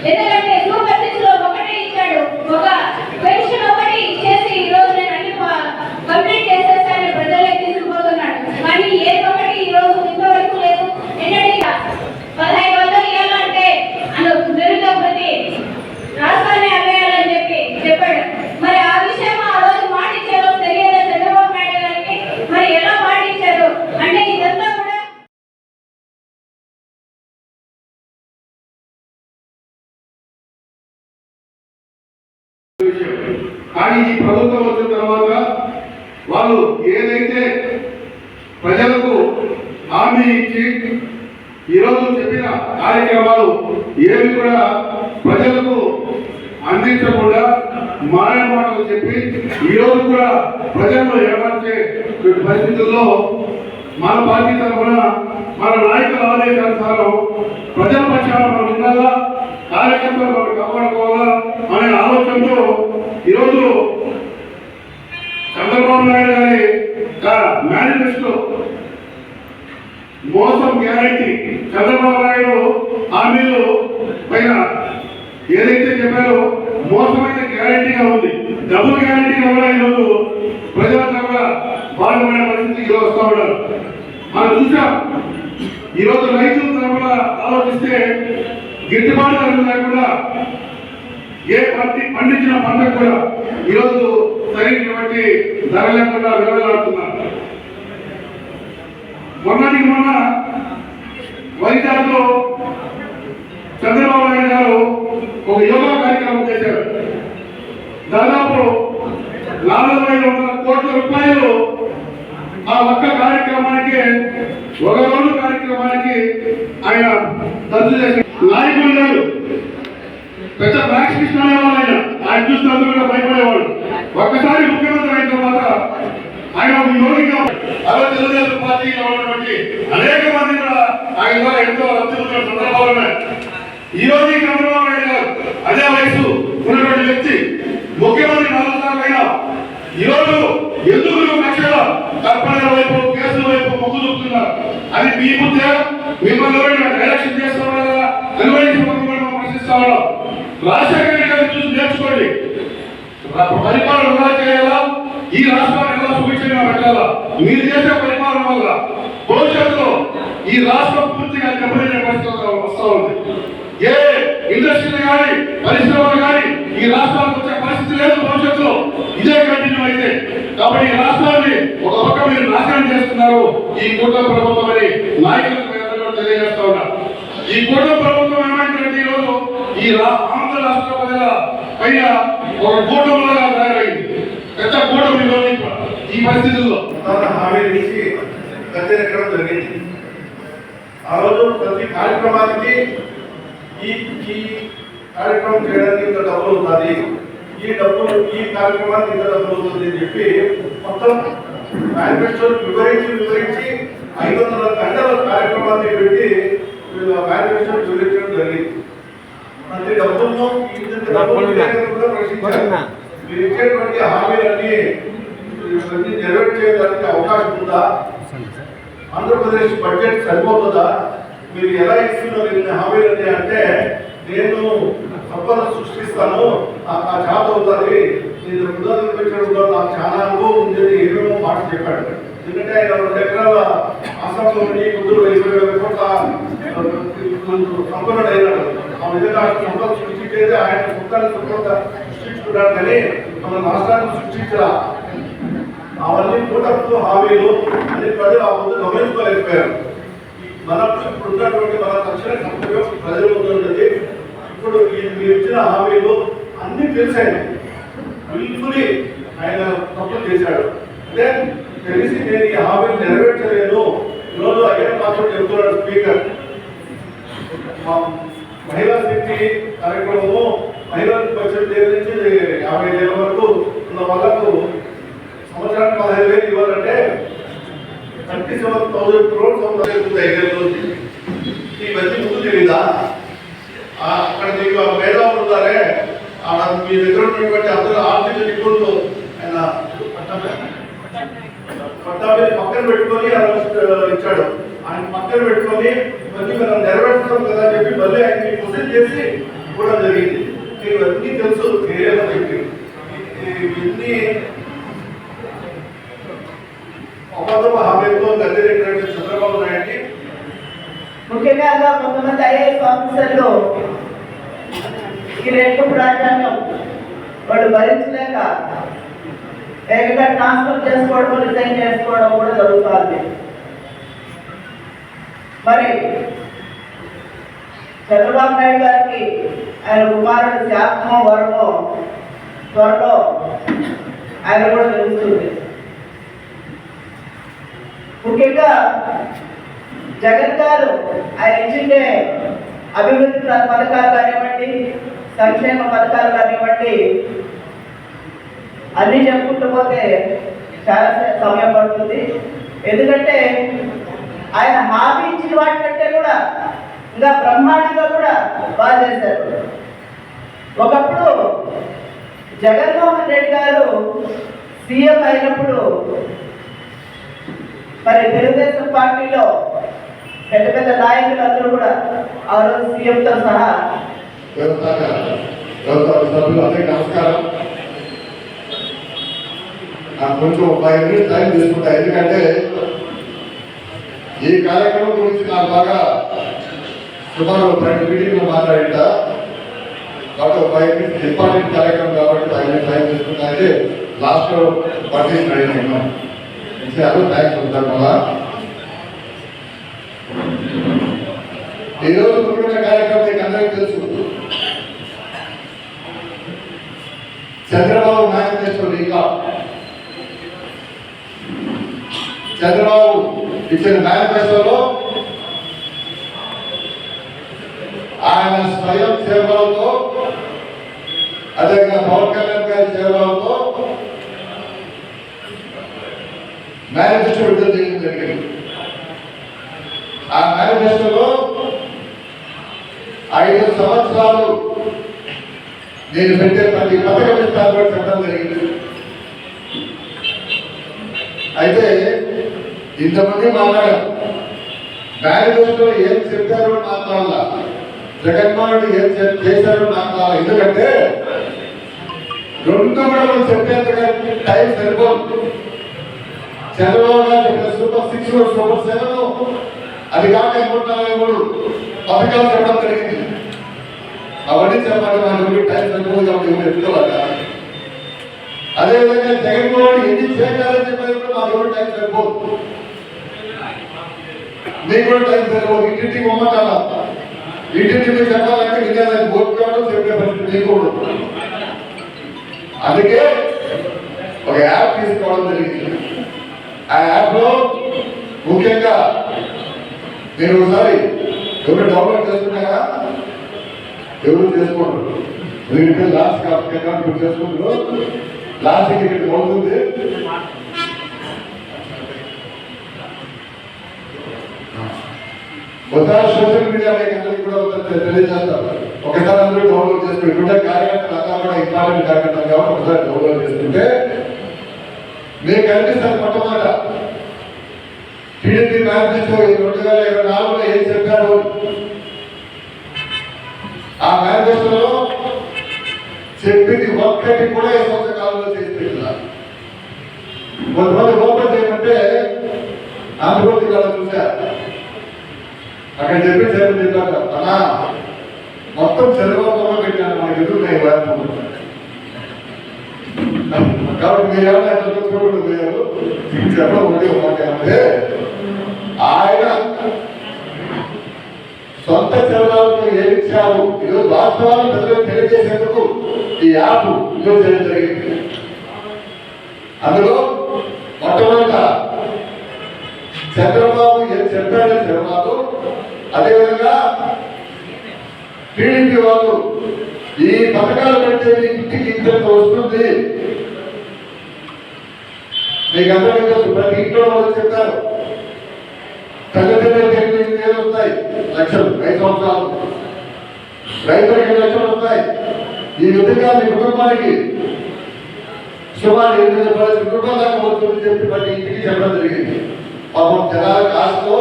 ఎందుకంటే super six లో ఒకటే ఇచ్చాడు, ఒక పెన్షన్ ఒకటి ఇచ్చేసి ఈ రోజు నేను అన్ని కంప్లీట్ చేసేస్తానని ప్రజలే తీసుకుపోతున్నాడు. కానీ ఏది ఒకటి ఈ రోజు ఇంతవరకు లేదు. ఏంటంటే 1500 ఇవ్వాలంటే నిరుద్యోగ ప్రతి రాష్ట్రాన్ని అమ్మేయాలని చెప్పాడు. మరి ఆ విషయం ఆ రోజు మాట ఇచ్చారో తెలియదు చంద్రబాబు నాయుడు గారికి. మరి ఎలా మాట ఇచ్చారు అంటే ఇదంతా కూడా కానీ ఈ ప్రభుత్వం వచ్చిన తర్వాత వాళ్ళు ఏదైతే ప్రజలకు హామీ ఇచ్చి ఈరోజు చెప్పిన కార్యక్రమాలు ఏవి కూడా ప్రజలకు అందించకుండా మాయ మాటలు చెప్పి ఈరోజు కూడా ప్రజలను ఏమార్చే పరిస్థితుల్లో మన పార్టీ తరఫున మన నాయకుల ఆదేశానుసారం ప్రజల పక్షాన మనం ఉండాలా, కార్యకర్తలు మనం కాపాడుకోవాలా అనే ఆలోచనతో ఈరోజు చంద్రబాబు నాయుడు గారి మేనిఫెస్టో మోసం గ్యారంటీ చంద్రబాబు నాయుడు హామీలు పైన ఏదైతే చెప్పారో మోసమైన గ్యారంటీగా ఉంది, డబుల్ గ్యారంటీగా కూడా ఈరోజు ప్రజలంతా కూడా బాధపడే పరిస్థితి ఈరోజు వస్తూ ఉన్నారు. మనం చూసాం ఈరోజు రైతుల తరఫున ఆలోచిస్తే గిట్టుబాటు ధరలు లేకుండా ఏ పండించిన పంటకు కూడా ఈరోజు సరైనటువంటి ధర లేకుండా విలువలాడుతున్నారు. మొన్నటికి మొన్న వైజాగ్లో చంద్రబాబు నాయుడు గారు ఒక యోగా కార్యక్రమం చేశారు. దాదాపు 400 కోట్ల రూపాయలు ఆ ఒక్క కార్యక్రమానికి, ఒక రోజు కార్యక్రమానికి ఆయన ఖర్చు చేశారు. నాయకులు గారు పెద్ద వ్యాక్సినేషన్ అనేవాళ్ళు, ఆయన చూస్తే అందరూ కూడా భయపడేవాడు. ఒక్కసారి ముఖ్యమంత్రి అయిన తర్వాత ఆయన ఒక యోగిగా అలా తెలుగుదేశం పార్టీలో ఉన్నటువంటి అనేక మంది కూడా ఆయన ద్వారా ఎంతో లబ్ధి పొందిన సందర్భాలు ఉన్నాయి. ఈ రోజు చంద్రబాబు నాయుడు గారు అదే వయసు ఉన్నటువంటి వ్యక్తి ముఖ్యమంత్రి 4 సార్లు అయినా ఈరోజు ఎందుకు లక్షల కల్పనల వైపు, కేసుల వైపు మొగ్గు చూపుతున్నారు? అది మీ బుద్ధే? మిమ్మల్ని డైరెక్షన్ చేస్తామా కదా నిర్వహించి ప్రశ్నిస్తామా? రాజశేఖర గారిని చూసి నేర్చుకోండి. పరిపాలన ఎలా చేయాలా, ఈ రాష్ట్రాన్ని ఎలా సుభిక్షంగా పెట్టాలా? మీరు చేసే పరిపాలన వల్ల భవిష్యత్తులో ఈ రాష్ట్రం పూర్తిగా దెబ్బతినే పరిస్థితులు వస్తూ ఉంది. ఏ ఇండస్ట్రీలు కానీ పరిశ్రమలు కానీ ఈ రాష్ట్రానికి వచ్చే పరిస్థితి లేదు భవిష్యత్తులో ఇదే కంటిన్యూ అయితే. కాబట్టి ఈ రాష్ట్రాన్ని ఒక పక్క మీరు నాశనం చేస్తున్నారు ఈ కూటమి ప్రభుత్వం అని నాయకులకు తెలియజేస్తా ఉన్నారు. ఈ కూటమి ప్రభుత్వం ఏమంటే ఈరోజు ఈ ఆంధ్ర రాష్ట్ర ప్రజల పైన ఒక కూటమిలాగా తయారైంది, పెద్ద కూటమి ఈ పరిస్థితుల్లో హామీ నుంచి గద్దెనెక్కడం జరిగింది. ఆ రోజు ప్రతి కార్యక్రమానికి ఈ కార్యక్రమం చేయడానికి ఇంత డబ్బులు అవుతుంది, ఈ కార్యక్రమానికి ఇంత డబ్బులు అవుతుంది అని చెప్పి మొత్తం మేనిఫెస్టో వివరించి 500 గంటల కార్యక్రమాన్ని పెట్టి మేనిఫెస్టో వివరించడం జరిగింది. ప్రతి డబ్బులను కూడా ప్రశ్నించారు. మీరు ఇచ్చేటువంటి హామీలన్నీ నెరవేర్చేయడానికి అవకాశం ఉందా? ఆంధ్రప్రదేశ్ బడ్జెట్ సరిపోతుందా? మీరు ఎలా ఇస్తున్నారు ఇన్ని హామీలన్నీ అంటే, నేను సంపద సృష్టిస్తాను, నాకు ఆ జాబ్ అవుతుంది, నేను వృద్ధాలు పెంచడంలో నాకు చాలా అనుభవం ఉంది, ఏమేమో మాట చెప్పాడు. ఎందుకంటే ఆయన 2 ఎకరాల ఆశ్రమంలో ఉండి ముందు 20,000 కోట్ల సంపన్నుడు అయినాడు. ఆ విధంగా సంపద సృష్టించేది ఆయన మొత్తాన్ని సంపద సృష్టించుకున్నాడు. కానీ మన రాష్ట్రాన్ని సృష్టించరా? అవన్నీ కూటమితో హామీలు అన్ని ప్రజలు ఆ ముందు గమనించుకోలేకపోయారు. మన ఇప్పుడున్నటువంటి మన తక్షణ కర్తవ్యం ప్రజల ముందు ఉన్నది. ఇప్పుడు మీరు ఇచ్చిన హామీలు అన్ని తెలిసాయి, విల్ఫుల్లీ ఆయన తప్పులు చేశాడు. అంటే తెలిసి నేను ఈ హామీలు నెరవేర్చలేను. ఈరోజు అయ్యే మాత్రం చెబుతున్నాడు స్పీకర్. మహిళా శక్తి కార్యక్రమము మహిళలకు 18 నుంచి 50 ఏళ్ళ వరకు ఉన్న వాళ్ళకు సంవత్సరానికి 15,000 ఇవ్వాలంటే 37,000 crores అవుతుంది. 5 రోజు ఈ మధ్య ముందు తెలీదా? అక్కడ మీకు మేధావులు ఉన్నారే, మీ దగ్గర ఉన్నటువంటి అందరూ ఆర్థిక నిపుణులు ఆయన పట్టాభిని పక్కన పెట్టుకొని ఇచ్చాడు. ఆయన పక్కన పెట్టుకొని మళ్ళీ మనం నెరవేర్చుతాం కదా అని చెప్పి మళ్ళీ ఆయన్ని క్వశ్చన్ చేసి కూడా జరిగింది. మీకు అన్నీ తెలుసు, ఏరియా వ్యక్తి ఇన్ని అబద్ధపు హామీలతో గద్దెనెక్కినటువంటి చంద్రబాబు నాయుడిని ముఖ్యంగా కొంతమంది ఐఏఎస్ ఆఫీసర్లు ఈ రెండు రాజ్యాంగం వాళ్ళు భరించలేక ఏకంగా ట్రాన్స్ఫర్ చేసుకోవడం, రిజైన్ చేసుకోవడం కూడా జరుగుతుంది. మరి చంద్రబాబు నాయుడు గారికి ఆయన కుమారుడు శాపమో వరమో త్వరలో ఆయన కూడా తెలుస్తుంది. ముఖ్యంగా జగన్ గారు ఆయన ఇచ్చిండే అభివృద్ధి పథకాలు కానివ్వండి, సంక్షేమ పథకాలు కానివ్వండి, అన్నీ చెప్పుకుంటూ పోతే చాలా సమయం పడుతుంది. ఎందుకంటే ఆయన హామీ ఇచ్చిన వాటికంటే కూడా ఇంకా బ్రహ్మాండంగా కూడా బాగా చేశారు. ఒకప్పుడు జగన్మోహన్ రెడ్డి గారు సీఎం అయినప్పుడు మరి తెలుగుదేశం పార్టీలో పెద్ద పెద్ద నాయకులు అందరూ కూడా ఆ రోజు సీఎంతో సహా సభ్యులందరికీ నమస్కారం. నాకు కొంచెం 5 మినిట్స్ టైం తీసుకుంటా, ఎందుకంటే ఈ కార్యక్రమం గురించి నాకు బాగా సుమారు 2 మీటింగ్లు మాట్లాడింట, కాబట్టి 5 మినిట్స్ ఇంపార్టెంట్ కార్యక్రమం కాబట్టి 5 మినిట్స్ టైం తీసుకుంటా. అయితే లాస్ట్లో పర్చేసి అడిగిన విషయాలు థ్యాంక్స్ ఉంటాను. మళ్ళా ఈరోజు ముఖ్యమైన కార్యక్రమం మీకు అందరికీ తెలుసు. Chandrababu manifesto recall. చంద్రబాబు ఇచ్చిన మేనిఫెస్టోలో ఆయన స్వయం సేవలతో, అదేవిధంగా పవన్ కళ్యాణ్ గారి సేవలతో మేనిఫెస్టో విడుదల చేయడం జరిగింది. ఆ మేనిఫెస్టోలో 5 సంవత్సరాలు నేను పెట్టే ప్రతి పథకం ఇస్తాను కూడా చెప్పడం జరిగింది. అయితే ఇంతమంది మాట్లాడారు, మేనిఫెస్టో ఏం చెప్పారో మాట్లాడాల, జగన్మోహన్ రెడ్డి ఏం చేశారో మాట్లాడాలి. ఎందుకంటే 2 కూడా మనం చెప్పేంతగా టైం సరిపోదు. చంద్రబాబు గారు చెప్పిన సూపర్ 6, సూపర్ 7, అది కాక 143 పథకాలు చెప్పడం జరిగింది. అవన్నీ చెప్పాలి, మన గురించి టైం సరిపోదు కాబట్టి ఎవరు ఎత్తుకోవాలి. అదేవిధంగా జగన్మోహన్ ఎన్ని చేయాలని చెప్పారు కూడా మాకు ఎవరు టైం సరిపోదు, మీకు కూడా టైం సరిపోదు. ఇంటింటికి బొమ్మటాల, ఇంటింటి మీరు చెప్పాలంటే విద్యార్థి బోర్డు కావడం చెప్పే పరిస్థితి మీకు కూడా. అందుకే ఒక యాప్ తీసుకోవడం జరిగింది. ఆ యాప్లో ముఖ్యంగా మీరు ఒకసారి ఎవరు డౌన్లోడ్ చేసుకున్నారా? ఎవరు చేసుకుంటారు? మీరు లాస్ట్ అకౌంట్ చేసుకుంటారు, లాస్ట్ ఇక్కడ అవుతుంది. ఒకసారి సోషల్ మీడియా అందరికీ కూడా తెలియజేస్తారు. ఒకసారి అందరూ డౌన్లోడ్ చేసుకుని ఇక్కడ కార్యకర్తలు అంతా కూడా ఇంపార్టెంట్ కార్యకర్తలు కాబట్టి ఒకసారి డౌన్లోడ్ చేసుకుంటే మీకు కనిపిస్తారు. మొట్టమొదట టీడీపీ మేనిఫెస్టో 2024లో ఏం చెప్పారు, ఆ మేనిఫెస్టోలో చెప్పింది ఒక్కటి కూడా ఈ సంవత్సర కాలంలో చేసి పెట్టినారు. కొంతమంది ఓపెన్ చేయమంటే ఆంధ్రప్రదేశ్ వాళ్ళు చూశారు, అక్కడ చెప్పారు అన్నా మొత్తం చంద్రబాబు పెట్టాను మనకి ఎదురున్నాయి కాబట్టి మీరు ఏమన్నా చూడకుండా పోయారు. చెప్పడం ఉండే మాట అంటే ఆయన సొంత చంద్రాలకు ఏమిచ్చారు, ఈరోజు వాస్తవాలను ప్రజలకు తెలియజేసేందుకు ఈ యాప్ యూజ్ చేయడం జరిగింది. అందులో మొట్టమొదట చంద్రబాబు ఏం చెప్పాడని చంద్రబాబు, అదేవిధంగా టీడీపీ వాళ్ళు ఈ పథకాలు పెడితే ఇంటికి ఇంత వస్తుంది, మీకు అందరికీ తెలుసు. ప్రతి ఇంట్లో వాళ్ళు చెప్తారు తల్లిదండ్రులకు 8,000 వస్తాయి, లక్షలు 5 సంవత్సరాలు, రైతులకు 7 లక్షలు వస్తాయి. ఈ విధంగా మీ కుటుంబానికి సుమారు 8,000 రూపాయల దాకా వస్తుందని చెప్పి ప్రతి ఇంటికి చెప్పడం జరిగింది. పాపం జనాల కాస్తో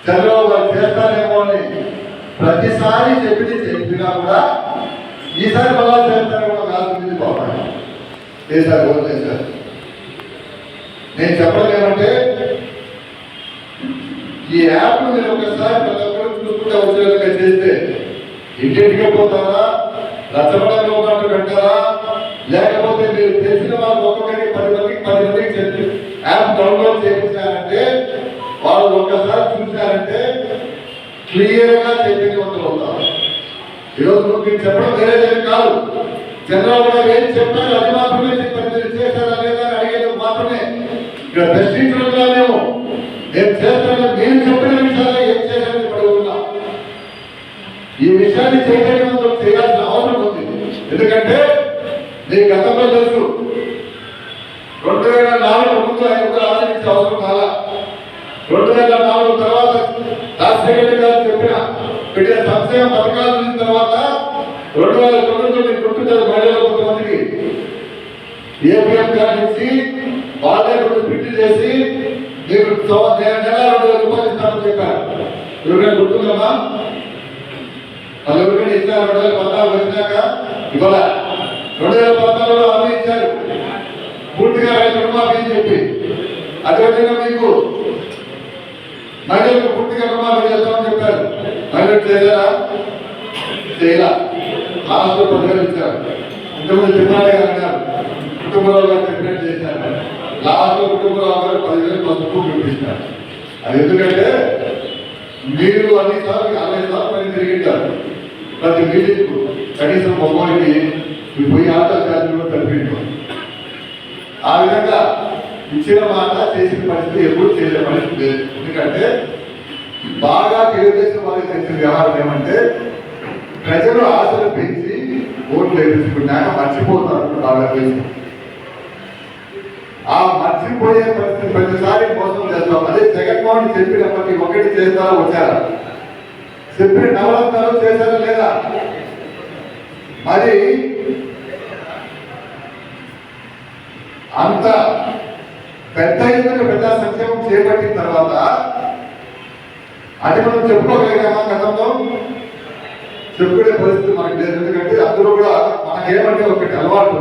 చంద్రబాబు గారు చేస్తారేమో అని ప్రతిసారి చెప్పినా కూడా ఈసారి మళ్ళా చేస్తారేమో కాదు బాబాయ్ చేశారు ఓన్ చేశారు. నేను చెప్పడం ఏమంటే ఈ యాప్ మీరు ఒకసారి ప్రతి ఒక్కరు చూసుకుంటే వచ్చేట్టుగా చేస్తే ఇంటింటికి పోతారా, రచ్చబడంలో ఉన్నట్టు పెట్టారా, లేకపోతే మీరు తెలిసిన వాళ్ళు ఒక్కొక్కరికి 10 మందికి చెప్పి యాప్ డౌన్లోడ్ చేయించారంటే వాళ్ళు ఒక్కసారి చూశారంటే క్లియర్ గా చెప్పిన వందలు అవుతారు. ఈరోజు మీరు చెప్పడం వేరేదేమి కాదు. చంద్రబాబు గారు ఏం చెప్పారు అది మాత్రమే చెప్పారు. మీరు చేశారా లేదా అని అడిగేది మాత్రమే. ఇక్కడ ప్రశ్నించడంగా మేము చేస్తాను నేను చెప్పిన విషయాలు ఏం చేశారని అడుగుతున్నాం. ఈ విషయాన్ని చైతన్యవంతం చేయాల్సిన అవసరం ఉంది. ఎందుకంటే మీకు గతంలో తెలుసు 2004 ముందు ఆయన కూడా ఆలోచించే అవసరం కాలా. 2004 తర్వాత రాజశేఖర్ గారు పెట్టిన సంక్షేమ పథకాలు చూసిన తర్వాత 2009లో మీరు గుర్తుంటారు మహిళలు కొంతమందికి ఏపీఎం కార్డు ఇచ్చి వాళ్ళే కొంచెం ప్రింట్ చేసి మీకు నెల 2,000 రూపాయలు ఇస్తామని చెప్పారు. ఎవరికైనా గుర్తుందమ్మా? వాళ్ళు ఎవరికైనా ఇచ్చారు 2014 వచ్చినాక ఇవాళ 2014లో హామీ ఇచ్చారు పూర్తిగా రైతు రుణమాఫీ అని చెప్పి. అదేవిధంగా మీకు మహిళలకు పూర్తిగా రుణమాఫీ చేస్తామని చెప్పారు. మహిళలు చేయాలా చేయాల లాస్ట్లో 10,000 ఇచ్చారు. ఇంతకుముందు తిరుమల గారు అన్నారు కుటుంబంలో చెప్పినట్టు చేశారు. లాస్ట్లో కుటుంబంలో 10,000 పసుపు చూపిస్తారు. అది ఎందుకంటే మీరు అన్నిసార్లు 60 సార్లు పని తిరిగింటారు. ప్రతి మీటింగ్ కనీసం మగవాడికి పోయి ఆటో ఛార్జీలు కూడా కలిపిండు. ఆ విధంగా ఇచ్చిన మాట చేసిన పరిస్థితి ఎప్పుడు చేసే పరిస్థితి లేదు. ఎందుకంటే బాగా తెలుగుదేశం వాళ్ళకి తెలిసిన వ్యవహారం ఏమంటే ప్రజలు ఆశలు పెంచి ఓట్లు వేయించుకున్నాక మర్చిపోతారు. బాగా తెలుసు ఆ మర్చిపోయే పరిస్థితి ప్రతిసారి మోసం చేస్తాం. అదే జగన్మోహన్ చెప్పినప్పటికీ ఒకటి చేస్తారా వచ్చారా, చెప్పిన నవరత్నాలు చేశారా లేదా, మరి అంత పెద్ద ఎత్తున ప్రజా సంక్షేమం చేపట్టిన తర్వాత అది మనం చెప్పుకోగలిగామా? గతంలో చెప్పుకునే పరిస్థితి మనకు లేదు. ఎందుకంటే అందరూ కూడా మనకేమంటే ఒకటి అలవాటు,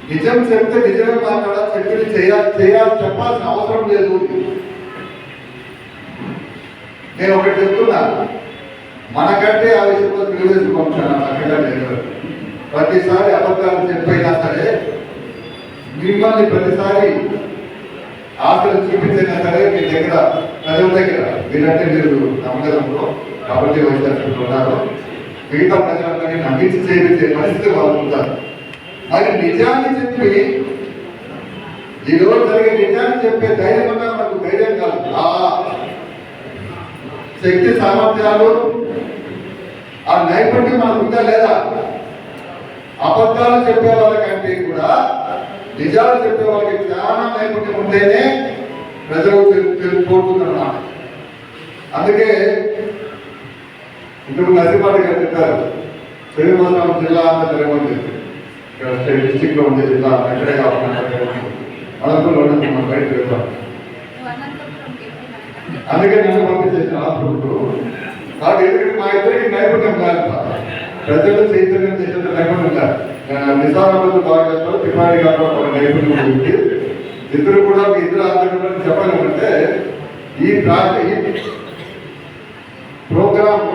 నిజం చెప్తే నిజమే మాట్లాడా, చెప్పింది చేయాలి చెప్పాల్సిన అవసరం లేదు. నేను ఒకటి చెప్తున్నా, మనకంటే ఆ విషయంలో తెలుగుదేశం పంపుతాను అక్కడ లేదు. ప్రతిసారి అబద్ధాలు చెప్పైనా సరే మిమ్మల్ని ప్రతిసారి ఆశలు చూపించైనా సరే మీ దగ్గర ప్రజల దగ్గర మీరంటే మీరు నమ్మకంలో కాబట్టి వైద్యులు ఉన్నారు, మిగతా ప్రజలందరినీ నమ్మించి చేయించే పరిస్థితి వాళ్ళు ఉంటారు. మరి నిజాన్ని చెప్పి ఈరోజు జరిగే నిజాన్ని చెప్పే ధైర్యం అన్నా మనకు ధైర్యం కాదు. ఆ శక్తి సామర్థ్యాలు ఆ నైపుణ్యం మనకు ఉందా లేదా? అబద్ధాలు చెప్పే వాళ్ళకంటే కూడా నిజాలు చెప్పే వాళ్ళకి చాలా నైపుణ్యం ఉంటేనే ప్రజలు తెలుసుకోతున్నమాట. అందుకే ఇందుకు నర్సిపాటి గారు చెప్పారు, శ్రీనివాసరావు జిల్లా అంతా తిరగమని చెప్పి ఇక్కడ డిస్టిక్ లో ఉండే జిల్లా ఎక్కడే కాకుండా అనంతపురంలో మనం బయట వెళ్తాం. అందుకే నన్ను పంపించేసిన హాస్పిటల్ కాబట్టి ఎందుకంటే మా ఇద్దరికి నైపుణ్యం కాదు, ప్రజలు చైతన్యం చేసే నైపుణ్యం కాదు. నిజామాబాద్ బాగా చేస్తారు, తిరుపతి గారు ఒక నైపుణ్యం ఉంది. ఇద్దరు కూడా ఇద్దరు ఆంధ్ర చెప్పాలంటే ఈ ప్రోగ్రామ్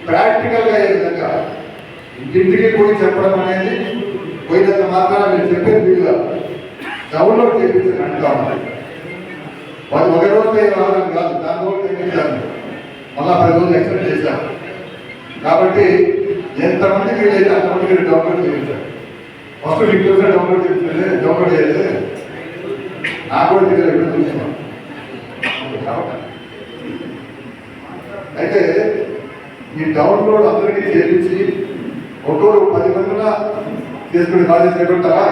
ప్రాక్టికల్ గా అయ్యే విధంగా ఇంటింటికి పోయి చెప్పడం అనేది పోయినంత మాత్రాన మీరు చెప్పేది వీలుగా డౌన్లోడ్ చేయించారు అంటా ఉన్నారు. వాళ్ళు ఒక రోజు రావడం కాదు, దాని రోజు తెప్పించారు, మళ్ళా 10 రోజులు ఎక్స్టెండ్ చేశారు. కాబట్టి ఎంతమందికి వీలైతే అంతమందికి డౌన్లోడ్ చేయించారు. ఫస్ట్ మీకు డౌన్లోడ్ చేయించండి, డౌన్లోడ్ చేయాలి. నాకు కూడా దగ్గర ఎప్పుడు చూసాను. అయితే ఈ డౌన్లోడ్ అందరికీ చేయించి ఒక్కొక్కరు 10 మందిన చేసుకునే బాధ్యత చేపడతారా?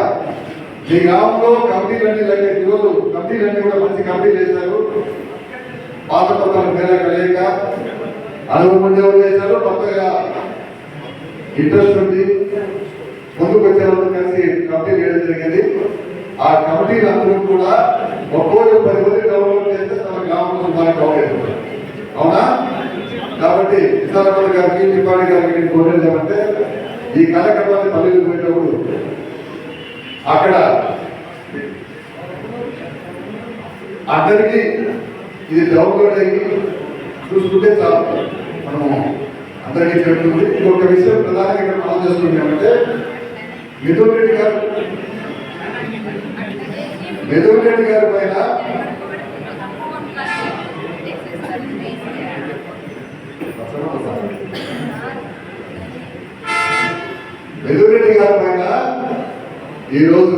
ఈ గ్రామంలో కమిటీలన్నీ ఈరోజు కమిటీలన్నీ కూడా మంచి కమిటీలు చేశారు. పాత కొత్తలు పేరే కలియక అనుభవం చేశారు. కొత్తగా ఇంట్రెస్ట్ ఉంది ముందుకు వచ్చే వాళ్ళు కలిసి కమిటీలు వేయడం జరిగింది. ఆ కమిటీలందరూ కూడా ఒక్కొక్క 10 మంది డెవలప్ చేస్తే తమ గ్రామంలో మనకు అవుతుంది. అవునా? కాబట్టి విశాఖపట్నం గారికి తిప్పాడి గారికి నేను కోరేది ఏమంటే ఈ కార్యక్రమాన్ని పల్లెలు పోయేటప్పుడు అక్కడ అందరికీ ఇది డౌన్లోడ్ అయ్యి చూసుకుంటే చాలు. మనము అందరికీ చెప్తుంది. ఇంకొక విషయం ప్రధానంగా ఇక్కడ మనం చేస్తున్నామంటే మిథున్ రెడ్డి గారు పైన ఈరోజు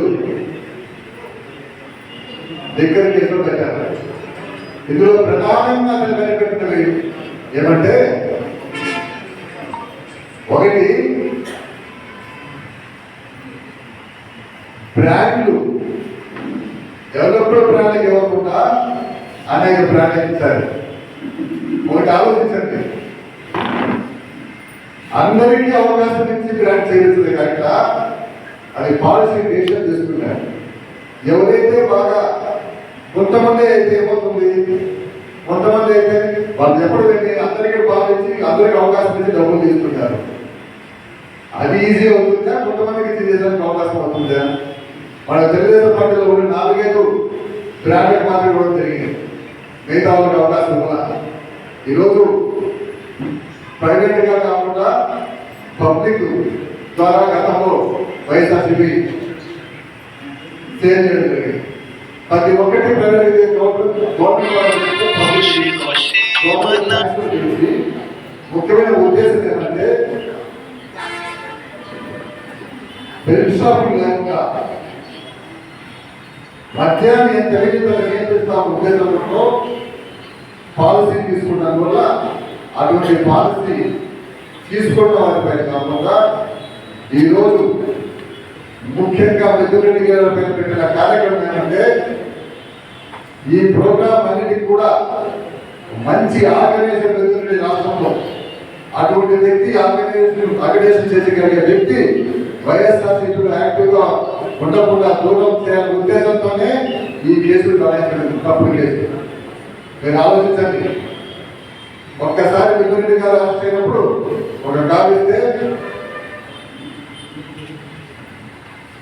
దగ్గర కేసులో పెట్టారు. ఇందులో ప్రధానంగా కనిపెట్టినవి ఏమంటే ఒకటి బ్రాండ్లు డెవలప్డ్ బ్రాండ్లకు ఇవ్వకుండా అనేక బ్రాండ్లు ఇచ్చారు. ఒకటి ఆలోచించండి, అందరికీ అవకాశం ఇచ్చి బ్రాండ్ చేయొచ్చు కనుక అది పాలసీ డెసిషన్ తీసుకున్నారు. ఎవరైతే బాగా కొంతమంది అయితే ఏమవుతుంది, కొంతమంది అయితే వాళ్ళు ఎప్పుడు వెళ్ళి అందరికీ భావించి అందరికీ అవకాశం ఇచ్చి డబ్బులు తీసుకుంటారు. అది ఈజీ అవుతుందా? కొంతమందికి చేయడానికి అవకాశం అవుతుందా? మన తెలుగుదేశం పార్టీలో కూడా 4-5 బ్రాండెడ్ మాత్రం ఇవ్వడం జరిగింది. మిగతా వాళ్ళకి అవకాశం ఇవ్వాలి. ఈరోజు ప్రైవేట్గా కాకుండా పబ్లిక్ ద్వారా గతంలో వైఎస్ఆర్సీపీ సేల్ చేయడం జరిగింది. ప్రతి ఒక్కటి ప్రైవేట్ ముఖ్యమైన ఉద్దేశం ఏంటంటే బెల్ట్ షాపింగ్ లేకుండా మద్యాన్ని తెలియజేత నియంత్రిస్తాం ఉద్దేశంతో పాలసీ తీసుకున్నందు వల్ల అటువంటి పాలసీ తీసుకోవడం వారిపై కాకుండా ఈరోజు ముఖ్యంగా మిథున్ రెడ్డి గారి పైన పెట్టిన కార్యక్రమం ఏంటంటే ఈ ప్రోగ్రాం అన్నిటికీ కూడా మంచి ఆర్గనైజేషన్ మిథున్ రెడ్డి రాష్ట్రంలో అటువంటి వ్యక్తి ఆర్గనైజేషన్ చేసగలిగే వ్యక్తి వైఎస్ఆర్సీపీలో యాక్టివ్గా ఉండకుండా దూరం చేయాలనే ఉద్దేశంతోనే ఈ కేసులు బనాయించడం తప్పుడు కేసు. మీరు ఆలోచించండి, ఒక్కసారి మిథున్ రెడ్డి గారు అరెస్ట్ అయినప్పుడు ఒక కావిస్తే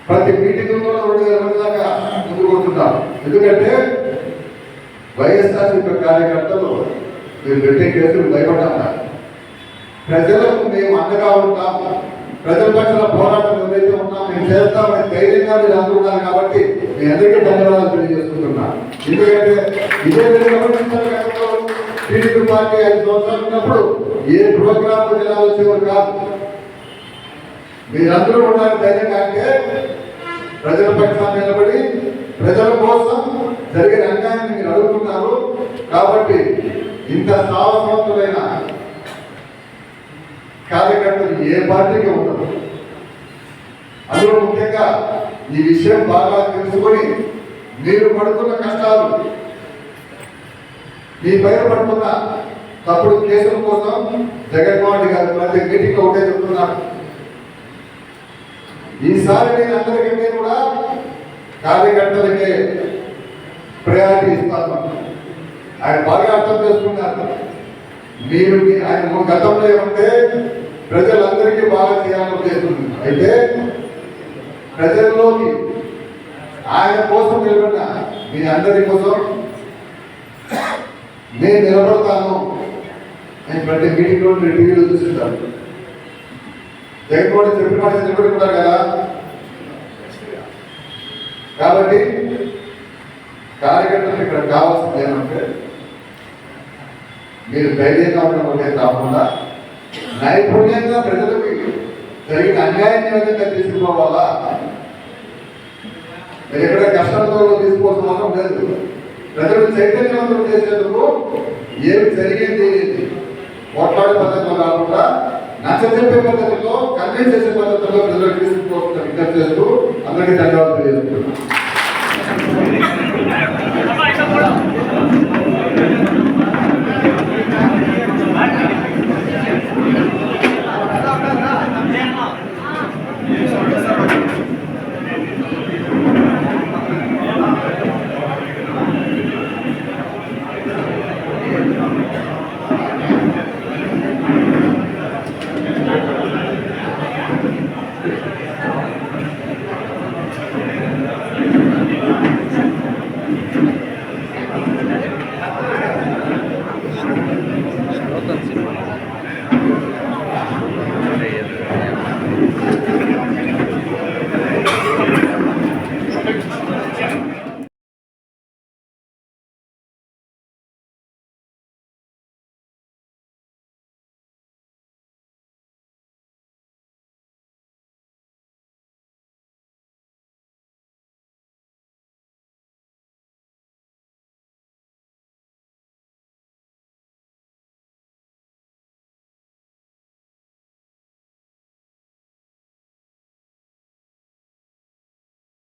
ప్రతి మీటింగ్లో 2,000 మంది దాకా ముందుకు వస్తున్నారు. ఎందుకంటే వైఎస్ఆర్సీపీ కార్యకర్తలు మీరు పెట్టే కేసులు భయపడ్డారు. ప్రజలకు మేము అండగా ఉంటాం, ప్రజల పక్షాన పోరాటం ఏదైతే ఉన్నాం మేము చేస్తామని ధైర్యంగా మీరు అనుకున్నారు. కాబట్టి మీ అందరికీ ధన్యవాదాలు తెలియజేసుకుంటున్నాను. ఎందుకంటే ఇదే టీడీపీ పార్టీ 5 సంవత్సరాలు ఉన్నప్పుడు ఏ ప్రోగ్రామ్ జనాలు వచ్చేవారు కాదు. మీరందరూ ఉన్నారు ధైర్యంగా అంటే ప్రజల పక్షాన్ని నిలబడి ప్రజల కోసం జరిగిన అన్యాయాన్ని మీరు అడుగుతున్నారు. కాబట్టి ఇంత సాహసవంతులైన కార్యకర్తలు ఏ పార్టీకి ఉండదు. అందులో ముఖ్యంగా ఈ విషయం బాగా తెలుసుకొని మీరు పడుతున్న కష్టాలు, మీ పైన పడుతున్న తప్పుడు కేసుల కోసం జగన్మోహన్ రెడ్డి గారు ప్రతి మీటింగ్ లో ఒకటే చెప్తున్నారు. ఈసారి నేను అందరికంటే కూడా కార్యకర్తలకే ప్రయారిటీ ఇస్తాను. ఆయన బాగా అర్థం చేసుకున్నారు. మీరు ఆయన గతంలో ఏమంటే ప్రజలందరికీ బాగా చేయాలని ఉద్దేశిస్తుంది. అయితే ప్రజల్లోకి ఆయన కోసం నిలబడిన మీ అందరి కోసం నేను నిలబడతాను. నేను ప్రతి మీటింగ్ లో టీవీలో చూస్తుంటాను. జగన్మోహన్ చెప్పిన మాట నిలబడుకుంటారు కదా. కాబట్టి కార్యకర్తలు ఇక్కడ కావాల్సింది ఏమంటే మీరు ధైర్యంగా ఉండడం ఒకటే కాకుండా నైపుణ్యంగా ప్రజలకు జరిగిన అన్యాయాన్ని విధంగా తీసుకుపోవాలా. మీరు ఎక్కడ కష్టంతో తీసుకోవాల్సిన అవసరం లేదు. ప్రజలు చైతన్యవంతం చేసేందుకు ఏమి జరిగేది పోట్లాడే పద్ధతిలో కాకుండా నచ్చజెప్పే పద్ధతిలో కన్విన్స్ చేసే పద్ధతిలో ప్రజలకు తీసుకుపోతున్న విజ్ఞప్తి చేస్తూ అందరికీ ధన్యవాదాలు తెలియజేస్తున్నాను.